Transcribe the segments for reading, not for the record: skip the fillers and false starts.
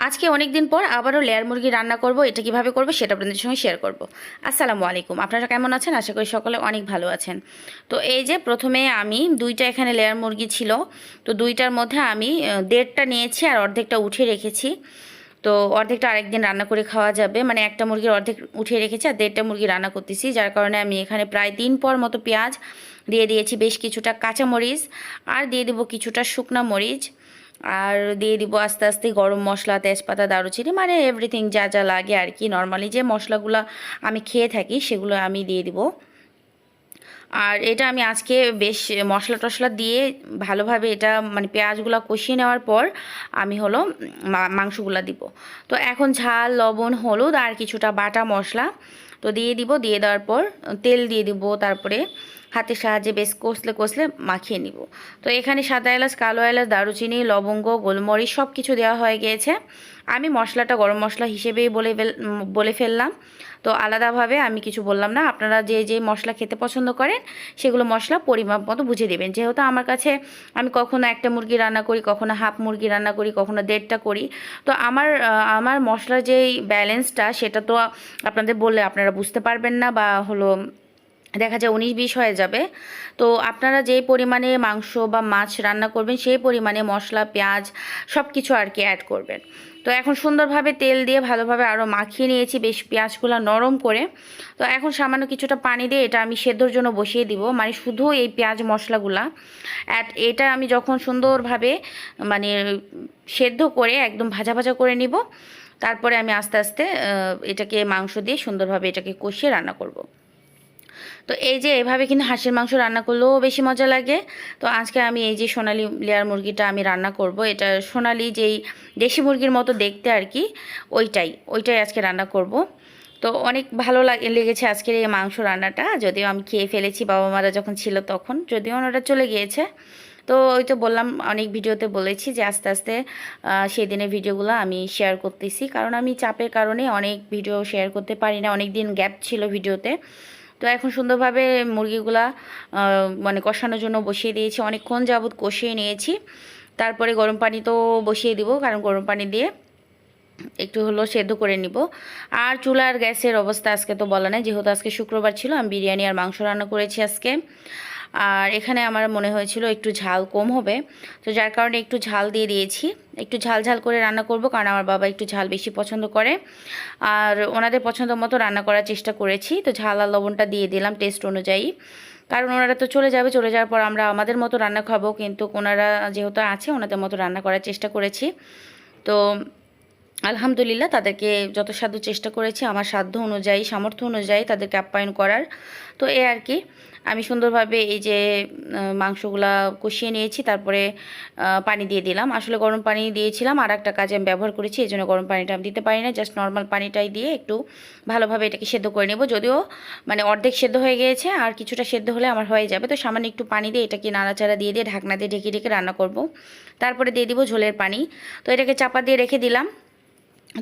আজকে অনেক দিন পর আবারও লেয়ার মুরগি রান্না করব। এটা কিভাবে করব সেটা আপনাদের সঙ্গে শেয়ার করব। আসসালামু আলাইকুম, আপনারা কেমন আছেন? আশা করি সকলে অনেক ভালো আছেন। তো এই যে প্রথমে আমি দুইটা এখানে লেয়ার মুরগি ছিল, তো দুইটার মধ্যে আমি দেড়টা নিয়েছি আর অর্ধেকটা উঠিয়ে রেখেছি। তো অর্ধেকটা আরেকদিন রান্না করে খাওয়া যাবে, মানে একটা মুরগির অর্ধেক উঠিয়ে রেখেছি আর দেড়টা মুরগি রান্না করতেছি, যার কারণে আমি এখানে প্রায় 3 পর মতো পেঁয়াজ দিয়ে দিয়েছি, বেশ কিছুটা কাঁচামরিচ আর দিয়ে দেবো কিছুটা শুকনা মরিচ, আর দিয়ে দিব আস্তে আস্তে গরম মশলা, তেজপাতা, দারুচিনি, মানে এভরিথিং যা যা লাগে আর কি, নর্মালি যে মশলাগুলো আমি খেয়ে থাকি সেগুলো আমি দিয়ে দিব। আর এটা আমি আজকে বেশ মশলা টশলা দিয়ে ভালোভাবে এটা মানে পেঁয়াজগুলো কষিয়ে নেওয়ার পর আমি হলো মাংসগুলো দিব। তো এখন ঝাল, লবণ, হলুদ আর কিছুটা বাটা মশলা তো দিয়ে দিব। দিয়ে দেওয়ার পর তেল দিয়ে দিব, তারপরে হাতের সাহায্যে বেশ কষলে কষলে মাখিয়ে নিব। তো এখানে সাদা এলাচ, কালো এলাচ, দারুচিনি, লবঙ্গ, গোলমরিচ সব কিছু দেওয়া হয়ে গিয়েছে। আমি মশলাটা গরম মশলা হিসেবেই বলে ফেললাম, তো আলাদাভাবে আমি কিছু বললাম না। আপনারা যে যে মশলা খেতে পছন্দ করেন সেগুলো মশলা পরিমাপ মতো বুঝে দেবেন। যেহেতু আমার কাছে আমি কখনো একটা মুরগি রান্না করি, কখনো হাফ মুরগি রান্না করি, কখনো দেড়টা করি, তো আমার মশলার যেই ব্যালেন্সটা সেটা তো আপনাদের বললে আপনারা বুঝতে পারবেন না, বা হলো দেখা যায় 19-20 হয়ে যাবে। তো আপনারা যেই পরিমাণে মাংস বা মাছ রান্না করবেন সেই পরিমাণে মশলা, পেঁয়াজ সব কিছু আর কি অ্যাড করবেন। তো এখন সুন্দরভাবে তেল দিয়ে ভালোভাবে আরও মাখিয়ে নিয়েছি বেশ পেঁয়াজগুলো নরম করে। তো এখন সামান্য কিছুটা পানি দিয়ে এটা আমি সেদ্ধর জন্য বসিয়ে দিব, মানে শুধু এই পেঁয়াজ মশলাগুলা এটা আমি যখন সুন্দরভাবে মানে সেদ্ধ করে একদম ভাজা ভাজা করে নিব, তারপরে আমি আস্তে আস্তে এটাকে মাংস দিয়ে সুন্দরভাবে এটাকে কষিয়ে রান্না করব। তো এই যে এভাবে কিন্তু হাঁসের মাংস রান্না করলেও বেশি মজা লাগে। তো আজকে আমি এই যে সোনালি লেয়ার মুরগিটা আমি রান্না করব, এটা সোনালি যেই দেশি মুরগির মতো দেখতে আর কি, ওইটাই আজকে রান্না করব। তো অনেক ভালো লেগেছে আজকের এই মাংস রান্নাটা, যদিও আমি খেয়ে ফেলেছি বাবা মারা যখন ছিল তখন, যদিও ওনারা চলে গিয়েছে। তো ওই তো বললাম, অনেক ভিডিওতে বলেছি যে আস্তে আস্তে সেই দিনের ভিডিওগুলো আমি শেয়ার করতেছি, কারণ আমি চাপের কারণে অনেক ভিডিও শেয়ার করতে পারি না, অনেক দিন গ্যাপ ছিল ভিডিওতে। তো এখন সুন্দরভাবে মুরগিগুলা মানে কষানোর জন্য বসিয়ে দিয়েছি, অনেকক্ষণ যাবত কষিয়ে নিয়েছি। তারপরে গরম পানি তো বসিয়ে দিব, কারণ গরম পানি দিয়ে একটু হলো সেদ্ধ করে নিব। আর চুলার গ্যাসের অবস্থা আজকে তো বলা নাই, যেহেতু আজকে শুক্রবার ছিল, আমি বিরিয়ানি আর মাংস রান্না করেছি আজকে। আর এখানে আমার মনে হয়েছিল একটু ঝাল কম হবে, তো যার কারণে একটু ঝাল দিয়ে দিয়েছি। একটু ঝাল ঝাল করে রান্না করব, কারণ আমার বাবা একটু ঝাল বেশি পছন্দ করে, আর ওনাদের পছন্দ মতো রান্না করার চেষ্টা করেছি। তো ঝাল আর লবণটা দিয়ে দিলাম টেস্ট অনুযায়ী, কারণ ওনারা তো চলে যাবে, চলে যাওয়ার পর আমরা আমাদের মতো রান্না খাবো, কিন্তু ওনারা যেহেতু আছে ওনাদের মতো রান্না করার চেষ্টা করেছি। তো আলহামদুলিল্লাহ তাদেরকে যথাসাধ্য চেষ্টা করেছি আমার সাধ্য অনুযায়ী, সামর্থ্য অনুযায়ী তাদেরকে আপ্যায়ন করার। তো এই আর কি, আমি সুন্দরভাবে এই যে মাংসগুলা কষিয়ে নিয়েছি, তারপরে পানি দিয়ে দিলাম। আসলে গরম পানি দিয়েছিলাম, আর একটা কাজে আমি ব্যবহার করেছি, এই জন্য গরম পানিটা আমি দিতে পারি না, জাস্ট নর্মাল পানিটাই দিয়ে একটু ভালোভাবে এটাকে সেদ্ধ করে নেব। যদিও মানে অর্ধেক সেদ্ধ হয়ে গিয়েছে, আর কিছুটা সেদ্ধ হলে আমার হয়ে যাবে। তো সামান্য একটু পানি দিয়ে এটাকে নাড়াচাড়া দিয়ে ঢাকনা দিয়ে ঢেকে ঢেকে রান্না করব। তারপরে দিয়ে দিব ঝোলের পানি। তো এটাকে চাপা দিয়ে রেখে দিলাম।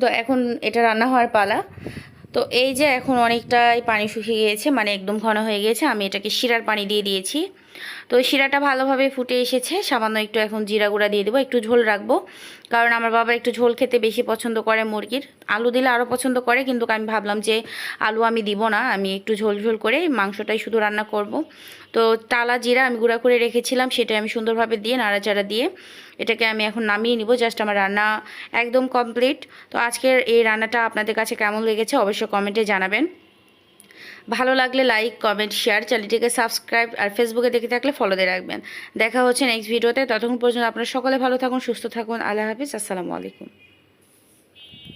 তো এখন এটা রান্না হওয়ার পালা। তো এই যে এখন অনেকটাই পানি শুকিয়ে গিয়েছে, মানে একদম ঘন হয়ে গিয়েছে, আমি এটাকে শিরার পানি দিয়ে দিয়েছি। তো শিরাটা ভালোভাবে ফুটে এসেছে, সামান্য একটু এখন জিরা গুঁড়া দিয়ে দেবো, একটু ঝোল রাখবো, কারণ আমার বাবা একটু ঝোল খেতে বেশি পছন্দ করে মুরগির। আলু দিলে আরও পছন্দ করে, কিন্তু আমি ভাবলাম যে আলু আমি দিব না, আমি একটু ঝোল ঝোল করে মাংসটাই শুধু রান্না করব। তো টালা জিরা আমি গুঁড়া করে রেখেছিলাম, সেটা আমি সুন্দরভাবে দিয়ে নাড়াচাড়া দিয়ে এটাকে আমি এখন নামিয়ে নিব। জাস্ট আমার রান্না একদম কমপ্লিট। তো আজকের এই রান্নাটা আপনাদের কাছে কেমন লেগেছে অবশ্যই কমেন্টে জানাবেন। ভালো লাগলে লাইক, কমেন্ট, শেয়ার, চ্যানেলটিকে সাবস্ক্রাইব, আর ফেসবুকে দেখে থাকলে ফলো দিয়ে রাখবেন। দেখা হচ্ছে নেক্সট ভিডিওতে, ততক্ষণ পর্যন্ত আপনারা সকলে ভালো থাকুন, সুস্থ থাকুন। আল্লাহ হাফিজ, আসসালামু আলাইকুম।